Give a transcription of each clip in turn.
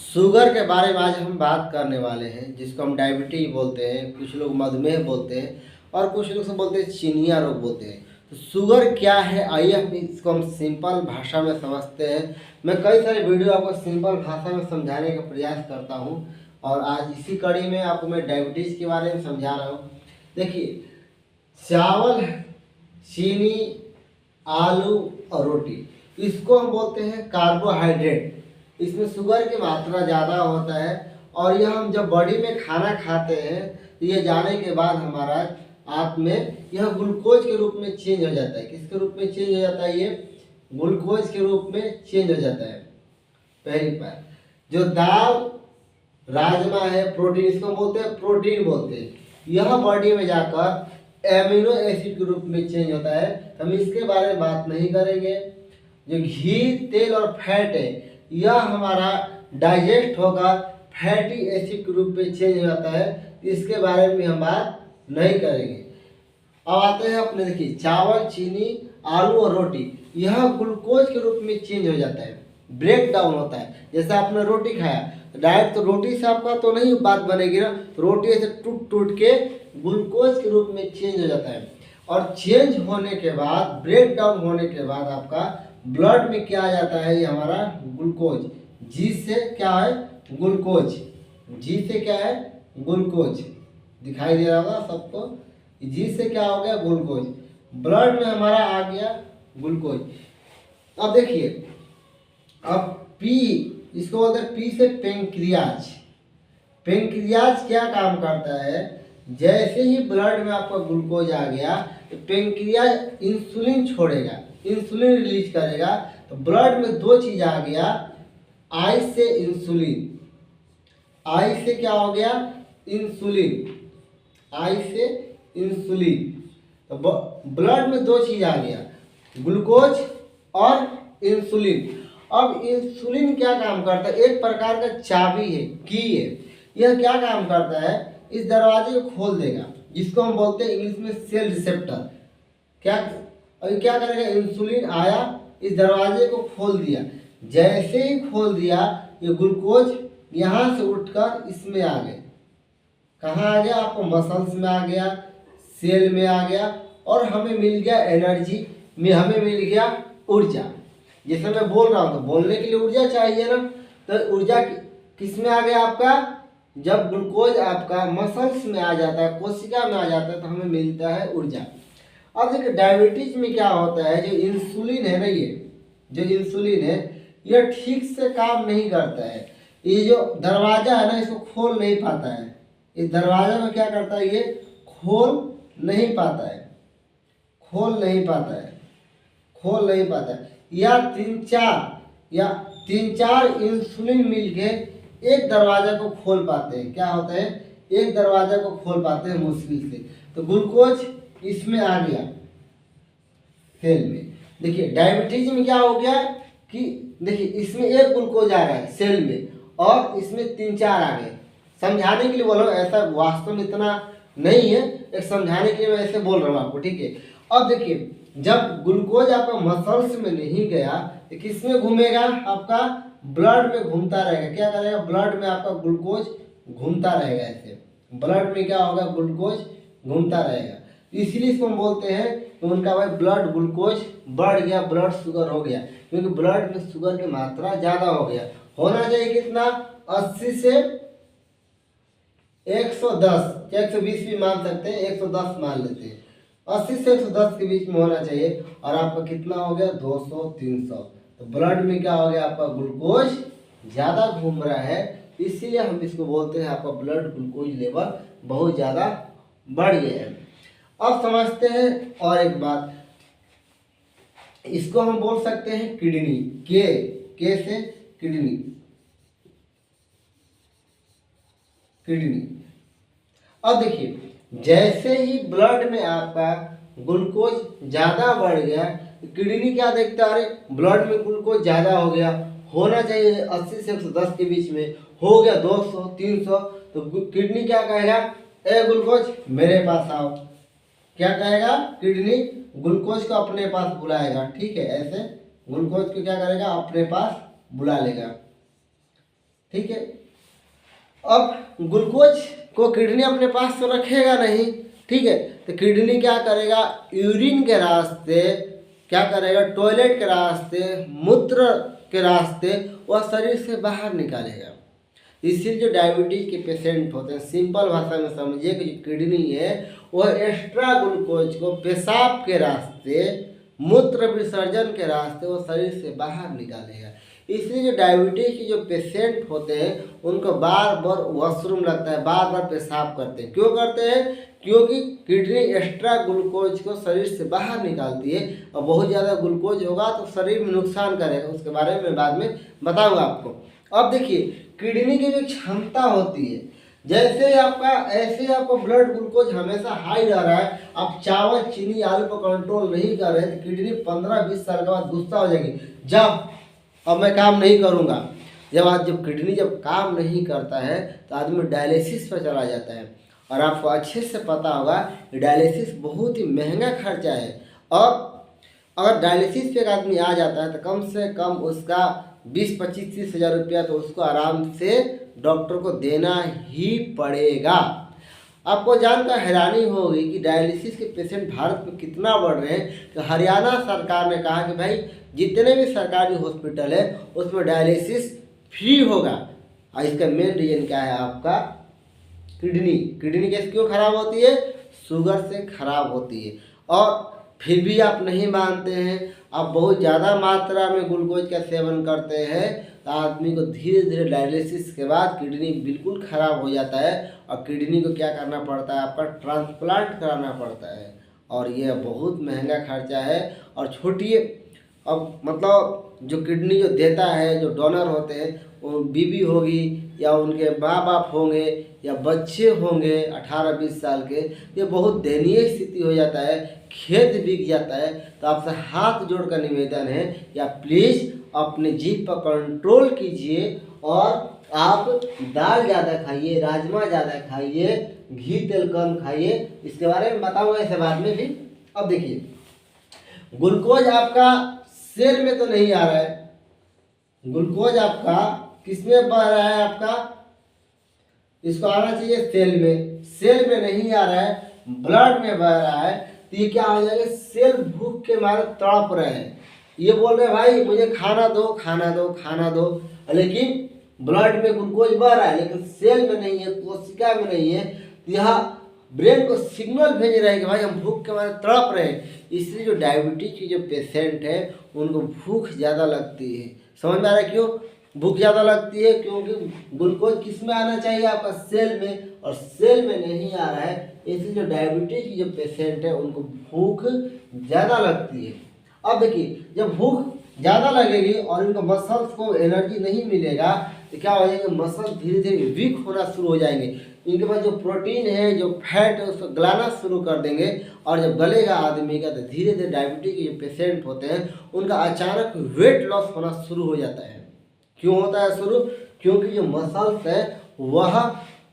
Sugar के बारे में आज हम बात करने वाले हैं, जिसको हम डायबिटीज बोलते हैं, कुछ लोग मधुमेह बोलते हैं और कुछ लोग से बोलते हैं चीनिया रोग बोलते हैं। तो शुगर क्या है, आइए हम इसको हम सिंपल भाषा में समझते हैं। मैं कई सारे वीडियो आपको सिंपल भाषा में समझाने का प्रयास करता हूं और आज इसी कड़ी में आपको मैं डायबिटीज के बारे में समझा रहा हूँ। देखिए, चावल, चीनी, आलू और रोटी, इसको हम बोलते हैं कार्बोहाइड्रेट। इसमें शुगर की मात्रा ज़्यादा होता है और यह हम जब बॉडी में खाना खाते हैं तो ये जाने के बाद हमारा आप में यह ग्लूकोज के रूप में चेंज हो जाता है। किसके रूप में चेंज हो जाता है? ये ग्लूकोज के रूप में चेंज हो जाता है। पहली बात, जो दाल, राजमा है, प्रोटीन, इसको बोलते हैं प्रोटीन बोलते हैं, यह बॉडी में जाकर एमिनो एसिड के रूप में चेंज होता है। हम इसके बारे में बात नहीं करेंगे। जो घी, तेल और फैट है, यह हमारा डाइजेस्ट होकर फैटी एसिड के रूप में चेंज हो जाता है। इसके बारे में हम बात नहीं करेंगे। अब आते हैं अपने, देखिए, चावल, चीनी, आलू और रोटी, यह ग्लूकोज के रूप में चेंज हो जाता है, ब्रेक डाउन होता है। जैसे आपने रोटी खाया, डायरेक्ट तो रोटी से आपका तो नहीं बात बनेगी ना, तो रोटी ऐसे टूट टूट के ग्लूकोज के रूप में चेंज हो जाता है। और चेंज होने के बाद, ब्रेक डाउन होने के बाद आपका ब्लड में क्या आ जाता है? ये हमारा ग्लूकोज। जी से क्या है? ग्लूकोज। जी से क्या है? ग्लूकोज। दिखाई दे रहा होगा सबको। जी से क्या हो गया? ग्लूकोज। ब्लड में हमारा आ गया ग्लूकोज। अब देखिए, अब पी, इसको बोलते हैं पी से पेंक्रियाज। पेंक्रियाज क्या काम करता है? जैसे ही ब्लड में आपका ग्लूकोज आ गया तो पेंक्रियाज इंसुलिन छोड़ेगा, इंसुलिन रिलीज करेगा। तो ब्लड में दो चीज आ गया, आई से इंसुलिन। आई से क्या हो गया? इंसुलिन। आई से इंसुलिन। तो ब्लड में दो चीज आ गया, ग्लूकोज और इंसुलिन। अब इंसुलिन क्या काम करता है? एक प्रकार का चाबी है, की है। यह क्या काम करता है? इस दरवाजे को खोल देगा, जिसको हम बोलते हैं इंग्लिश में सेल रिसेप्टर। क्या अभी क्या करेगा? इंसुलिन आया, इस दरवाजे को खोल दिया। जैसे ही खोल दिया, ये ग्लूकोज यहाँ से उठकर इसमें आ गए। कहाँ आ गया? आपको मसल्स में आ गया, सेल में आ गया और हमें मिल गया एनर्जी में, हमें मिल गया ऊर्जा। जैसे मैं बोल रहा हूँ तो बोलने के लिए ऊर्जा चाहिए ना, तो ऊर्जा किस में आ गया आपका? जब ग्लूकोज आपका मसल्स में आ जाता है, कोशिका में आ जाता है, तो हमें मिलता है ऊर्जा। अब देखिए, डायबिटीज में क्या होता है? जो इंसुलिन है ना, ये जो इंसुलिन है, यह ठीक से काम नहीं करता है। ये जो दरवाजा है ना, इसको खोल नहीं पाता है। इस दरवाजा में क्या करता है? ये खोल नहीं पाता है, खोल नहीं पाता है, खोल नहीं पाता है। या तीन चार इंसुलिन मिलके एक दरवाजा को खोल पाते हैं। क्या होता है? एक दरवाजा को खोल पाते हैं मुश्किल से। तो ग्लूकोज इसमें आ गया सेल में। देखिए, डायबिटीज में क्या हो गया कि देखिए, इसमें एक ग्लूकोज आ रहा है सेल में और इसमें तीन चार आ गए। समझाने के लिए बोल रहा हूँ, ऐसा वास्तव में इतना नहीं है, एक समझाने के लिए मैं ऐसे बोल रहा हूँ आपको, ठीक है। अब देखिए, जब ग्लूकोज आपका मसल्स में नहीं गया तो किस में घूमेगा? आपका ब्लड में घूमता रहेगा। क्या करेगा? ब्लड में आपका ग्लूकोज घूमता रहेगा। ऐसे ब्लड में क्या होगा? ग्लूकोज घूमता रहेगा। इसीलिए इसको हम बोलते हैं कि उनका भाई ब्लड ग्लूकोज बढ़ गया, ब्लड शुगर हो गया, क्योंकि ब्लड में शुगर की मात्रा ज़्यादा हो गया। होना चाहिए कितना? 80 से 110, या 120 भी मान सकते हैं, 110 मान लेते हैं। 80 से 110 के बीच में होना चाहिए। और आपका कितना हो गया? 200, 300। तो ब्लड में क्या हो गया? आपका ग्लूकोज ज़्यादा घूम रहा है, इसीलिए हम इसको बोलते हैं आपका ब्लड ग्लूकोज लेवल बहुत ज़्यादा बढ़ गया है। अब समझते हैं और एक बात, इसको हम बोल सकते हैं किडनी। के से किडनी, किडनी। अब देखिए, जैसे ही ब्लड में आपका ग्लूकोज ज़्यादा बढ़ गया, किडनी क्या देखता है? अरे ब्लड में ग्लूकोज ज़्यादा हो गया, होना चाहिए 80 से 110 के बीच में, हो गया 200, 300। तो किडनी क्या कहेगा? ए ग्लूकोज मेरे पास आओ। क्या कहेगा? किडनी ग्लूकोज को अपने पास बुलाएगा, ठीक है। ऐसे ग्लूकोज को क्या करेगा? अपने पास बुला लेगा। ठीक है। अब ग्लूकोज को किडनी अपने पास तो रखेगा नहीं, ठीक है, तो किडनी क्या करेगा, यूरिन के रास्ते क्या करेगा, टॉयलेट के रास्ते, मूत्र के रास्ते वह शरीर से बाहर निकालेगा। इसीलिए जो डायबिटीज के पेशेंट होते हैं, सिंपल भाषा में समझिए कि जो किडनी है वह एक्स्ट्रा ग्लूकोज को पेशाब के रास्ते, मूत्र विसर्जन के रास्ते वो शरीर से बाहर निकालेगा। इसलिए जो डायबिटीज के जो पेशेंट होते हैं उनको बार बार वॉशरूम लगता है, बार बार पेशाब करते हैं। क्यों करते हैं? क्योंकि किडनी एक्स्ट्रा ग्लूकोज को शरीर से बाहर निकालती है, और बहुत ज़्यादा ग्लूकोज होगा तो शरीर में नुकसान करेगा, उसके बारे में बाद में बताऊंगा आपको। अब देखिए, किडनी की जो क्षमता होती है, जैसे आपका ऐसे आपको ब्लड ग्लूकोज हमेशा हाई रह रहा है, आप चावल चीनी आलू पर कंट्रोल नहीं कर रहे, तो किडनी 15-20 साल के बाद गुस्सा हो जाएगी, जब अब मैं काम नहीं करूँगा। जब किडनी जब काम नहीं करता है तो आदमी डायलिसिस पर चला जाता है, और आपको अच्छे से पता होगा डायलिसिस बहुत ही महंगा खर्चा है। और अगर डायलिसिस पे एक आदमी आ जाता है तो कम से कम उसका 20-25-30 हज़ार रुपया तो उसको आराम से डॉक्टर को देना ही पड़ेगा। आपको जानकर हैरानी होगी कि डायलिसिस के पेशेंट भारत में कितना बढ़ रहे हैं कि हरियाणा सरकार ने कहा कि भाई जितने भी सरकारी हॉस्पिटल है उसमें डायलिसिस फ्री होगा। और इसका मेन रीज़न क्या है, आपका किडनी कैसे क्यों खराब होती है? शुगर से खराब होती है। और फिर भी आप नहीं मानते हैं, आप बहुत ज़्यादा मात्रा में ग्लूकोज का सेवन करते हैं, तो आदमी को धीरे धीरे डायलिसिस के बाद किडनी बिल्कुल खराब हो जाता है, और किडनी को क्या करना पड़ता है, आपका ट्रांसप्लांट कराना पड़ता है, और यह बहुत महंगा खर्चा है। और छोटी अब मतलब जो किडनी जो देता है, जो डोनर होते हैं, वो बीवी होगी या उनके माँ बाप होंगे या बच्चे होंगे 18-20 साल के, ये बहुत दयनीय स्थिति हो जाता है, खेत बिक जाता है। तो आपसे हाथ जोड़कर निवेदन है या प्लीज़ अपने जीभ पर कंट्रोल कीजिए, और आप दाल ज़्यादा खाइए, राजमा ज़्यादा खाइए, घी तेल कम खाइए। इसके बारे में बताऊंगा इसे बाद में भी। अब देखिए, ग्लूकोज आपका सेल में तो नहीं आ रहा है, ग्लूकोज आपका किस में बह रहा है, आपका इसको आना चाहिए सेल में, सेल में नहीं आ रहा है, ब्लड में बह रहा है। तो ये क्या हो जाएगा, सेल भूख के मारे तड़प रहे हैं, ये बोल रहे हैं भाई मुझे खाना दो खाना दो खाना दो, लेकिन ब्लड में ग्लूकोज बह रहा है लेकिन सेल में नहीं है, कोशिका में नहीं है। तो यह ब्रेन को सिग्नल भेज रहे हैं कि भाई हम भूख के मारे तड़प रहे हैं। इसलिए जो डायबिटीज के जो पेशेंट है उनको भूख ज़्यादा लगती है। समझ में आ रहा है क्यों भूख ज़्यादा लगती है? क्योंकि ग्लूकोज किस में आना चाहिए, आपका सेल में, और सेल में नहीं आ रहा है। इसलिए जो डायबिटीज की जो पेशेंट है उनको भूख ज़्यादा लगती है। अब देखिए, जब भूख ज़्यादा लगेगी और इनको मसल्स को एनर्जी नहीं मिलेगा तो क्या हो जाएगा, मसल धीरे धीरे वीक होना शुरू हो जाएंगे। इनके पास जो प्रोटीन है, जो फैट है, उसको गलाना शुरू कर देंगे, और जब गलेगा आदमी का तो धीरे धीरे डायबिटीज के जो पेशेंट होते हैं उनका अचानक वेट लॉस होना शुरू हो जाता है। क्यों होता है शुरू? क्योंकि जो मसल्स है वह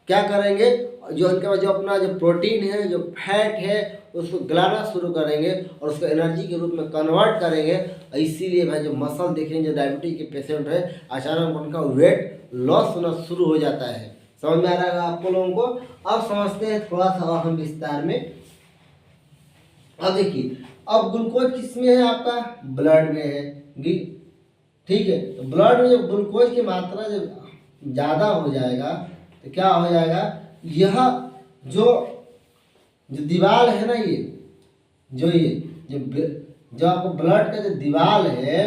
क्या करेंगे, जो उनके पास जो अपना जो प्रोटीन है, जो फैट है, उसको गलाना शुरू करेंगे और उसको एनर्जी के रूप में कन्वर्ट करेंगे। इसीलिए भाई जो मसल देखेंगे, जो डायबिटीज के पेशेंट है, अचानक उनका वेट लॉस होना शुरू हो जाता है। समझ में आ रहा है आपको लोगों को? अब समझते हैं थोड़ा सा और हम विस्तार में। अब देखिए, अब ग्लूकोज किस में है, आपका ब्लड में है, ठीक है। तो ब्लड में जब ग्लूकोज की मात्रा जब ज़्यादा हो जाएगा तो क्या हो जाएगा, यह जो दीवार है ना, जो आपको ब्लड का जो दीवार है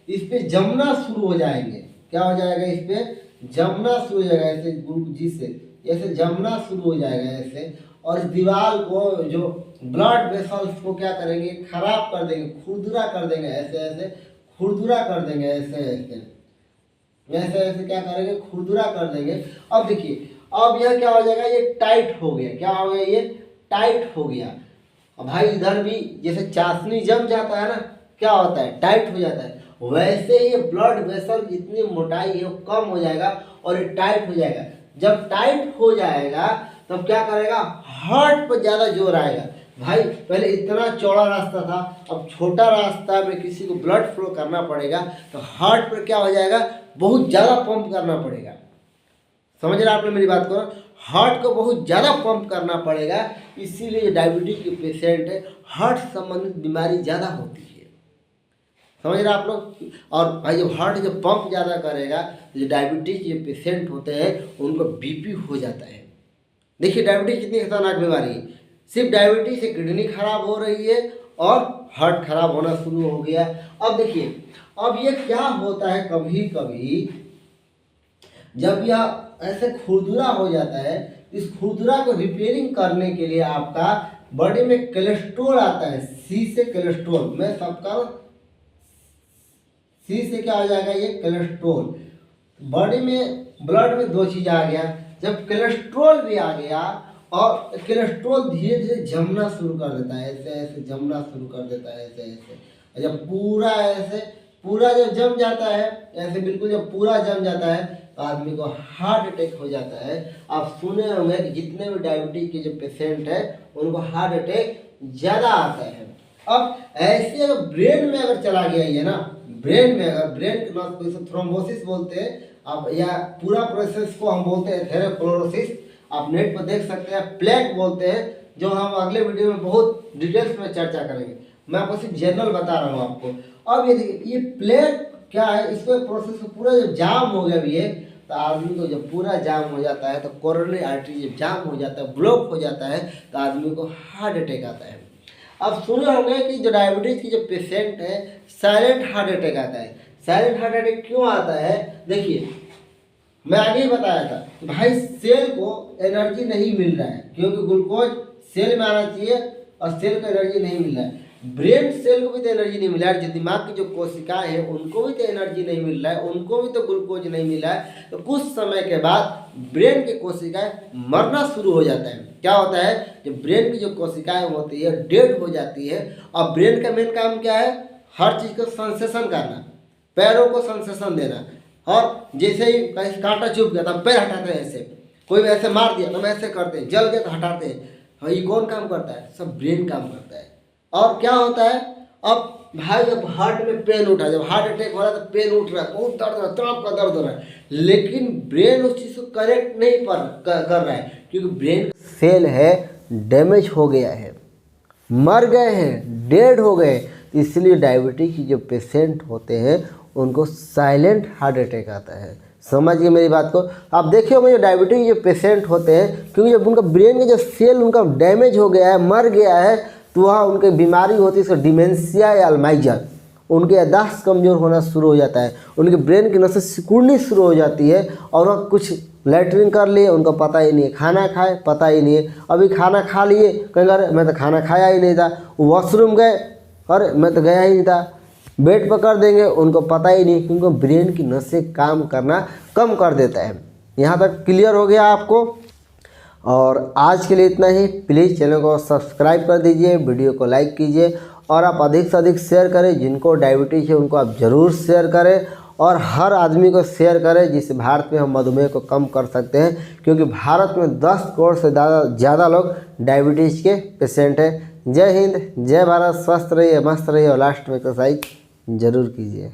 इस पे जमना शुरू हो जाएंगे। क्या हो जाएगा, इस पे जमना शुरू हो जाएगा, ऐसे ग्लूकोज से ऐसे जमना शुरू हो जाएगा ऐसे, और इस दीवार को जो ब्लड वेसल्स को क्या करेंगे, खराब कर देंगे, खुरदुरा कर देंगे, ऐसे ऐसे खुरदुरा कर देंगे, ऐसे ऐसे ऐसे ऐसे क्या करेंगे, खुरदुरा कर देंगे। अब देखिए, अब यह क्या हो जाएगा, ये टाइट हो गया। क्या हो गया, ये टाइट हो गया। अब भाई इधर भी जैसे चाशनी जम जाता है ना, क्या होता है, टाइट हो जाता है, वैसे ये ब्लड वेसल जितनी मोटाई है वो कम हो जाएगा और ये टाइट हो जाएगा। जब टाइट हो जाएगा तब क्या करेगा, हार्ट पर ज़्यादा जोर आएगा। भाई पहले इतना चौड़ा रास्ता था, अब छोटा रास्ता में किसी को ब्लड फ्लो करना पड़ेगा तो हार्ट पर क्या हो जाएगा, बहुत ज़्यादा पंप करना पड़ेगा। समझ रहे हैं आप लोग मेरी बात को? हार्ट को बहुत ज़्यादा पंप करना पड़ेगा, इसीलिए डायबिटीज के पेशेंट है हार्ट संबंधित बीमारी ज़्यादा होती है। समझ रहे हैं आप लोग? और भाई जब हार्ट जब पंप ज़्यादा करेगा तो जो डायबिटीज के पेशेंट होते हैं उनको बीपी हो जाता है। देखिए डायबिटीज कितनी खतरनाक बीमारी है। सिर्फ डायबिटीज से किडनी खराब हो रही है और हार्ट खराब होना शुरू हो गया। अब देखिए, अब ये क्या होता है, कभी कभी जब यह ऐसे खुरदुरा हो जाता है, इस खुरदुरा को रिपेयरिंग करने के लिए आपका बॉडी में कोलेस्ट्रॉल आता है। सी से कोलेस्ट्रॉल, मैं सबका सी से क्या हो जाएगा, ये कोलेस्ट्रॉल। बॉडी में ब्लड में दो चीज़ आ गया, जब कोलेस्ट्रॉल भी आ गया और कोलेस्ट्रॉल धीरे धीरे जमना शुरू कर देता है, ऐसे ऐसे जमना शुरू कर देता है, ऐसे ऐसे। और जब पूरा ऐसे पूरा जब जम जाता है, ऐसे बिल्कुल जब पूरा जम जाता है तो आदमी को हार्ट अटैक हो जाता है। आप सुने होंगे कि जितने भी डायबिटीज के जो पेशेंट है उनको हार्ट अटैक ज़्यादा आता है। अब ऐसे अगर ब्रेन में अगर चला गया ये ना, ब्रेन में अगर ब्रेन के नस को इसे थ्रोम्बोसिस बोलते हैं आप, या पूरा प्रोसेस को हम बोलते हैं थेरोक्लोरोसिस। आप नेट पर देख सकते हैं, प्लेग बोलते हैं, जो हम अगले वीडियो में बहुत डिटेल्स में चर्चा करेंगे। मैं आपको सिर्फ जनरल बता रहा हूँ आपको। अब ये देखिए, ये प्लेग क्या है, इसको प्रोसेस को पूरा जब जाम हो गया भी है तो आदमी को जब पूरा जाम हो जाता है तो कोरोनरी आर्टरी जब जाम हो जाता है, ब्लॉक हो जाता है तो आदमी को हार्ट अटैक आता है। अब सुने होंगे कि जो डायबिटीज की जो पेशेंट है साइलेंट हार्ट अटैक आता है। साइलेंट हार्ट अटैक क्यों आता है? देखिए मैं आगे ही बताया था कि भाई सेल को एनर्जी नहीं मिल रहा है, क्योंकि ग्लूकोज सेल में आना चाहिए और सेल को एनर्जी नहीं मिल रहा है। ब्रेन सेल को भी तो एनर्जी नहीं मिल रहा है, जो दिमाग की जो कोशिकाएं हैं उनको भी तो एनर्जी नहीं मिल रहा है, उनको भी तो ग्लूकोज नहीं मिला है। तो कुछ समय के बाद ब्रेन की कोशिकाएं मरना शुरू हो जाता है। क्या होता है, जब ब्रेन की जो कोशिकाएं होती है डेड हो जाती है। और ब्रेन का मेन काम क्या है, हर चीज़ को सेंसेशन करना, पैरों को सेंसेशन देना। और जैसे ही कहीं कांटा चुभ गया तो पैर हटाते हैं, ऐसे कोई ऐसे मार दिया तो हम ऐसे करते हैं, जल गया तो हटाते हैं। हाँ, ये कौन काम करता है? सब ब्रेन काम करता है। और क्या होता है, अब भाई जब हार्ट में पेन उठा, जब हार्ट अटैक हो रहा है तो पेन उठ रहा है, बहुत दर्द हो रहा है, तड़प का दर्द हो रहा है, लेकिन ब्रेन उस चीज़ को करेक्ट नहीं कर रहा है, क्योंकि ब्रेन सेल है डैमेज हो गया है, मर गए हैं, डेड हो गए। इसलिए डायबिटीज की जो पेशेंट होते हैं उनको साइलेंट हार्ट अटैक आता है। समझिए मेरी बात को। आप देखिए होंगे जो डायबिटीज जो पेशेंट होते हैं, क्योंकि जब उनका ब्रेन का जो सेल उनका डैमेज हो गया है, मर गया है, तो वहाँ उनकी बीमारी होती है इसको डिमेंशिया या अल्जाइमर। उनके याददाश्त कमज़ोर होना शुरू हो जाता है, उनके ब्रेन की नसें सिकुड़नी शुरू हो जाती है, और वह कुछ लैट्रिन कर लिए उनको पता ही नहीं है, खाना खाए पता ही नहीं है। अभी खाना खा लिए, कहेंगे अरे मैं तो खाना खाया ही नहीं था, वॉशरूम गए, अरे मैं तो गया ही नहीं था, बेड पर कर देंगे, उनको पता ही नहीं, क्योंकि ब्रेन की नसें काम करना कम कर देता है। यहाँ तक क्लियर हो गया आपको? और आज के लिए इतना ही। प्लीज़ चैनल को सब्सक्राइब कर दीजिए, वीडियो को लाइक कीजिए, और आप अधिक से अधिक शेयर करें। जिनको डायबिटीज़ है उनको आप ज़रूर शेयर करें, और हर आदमी को शेयर करें, जिससे भारत में हम मधुमेह को कम कर सकते हैं, क्योंकि भारत में 10 करोड़ से ज़्यादा लोग डायबिटीज़ के पेशेंट हैं। जय हिंद, जय भारत, स्वस्थ रहिए, मस्त रहिए, और लास्ट में एक्सरसाइज ज़रूर कीजिए।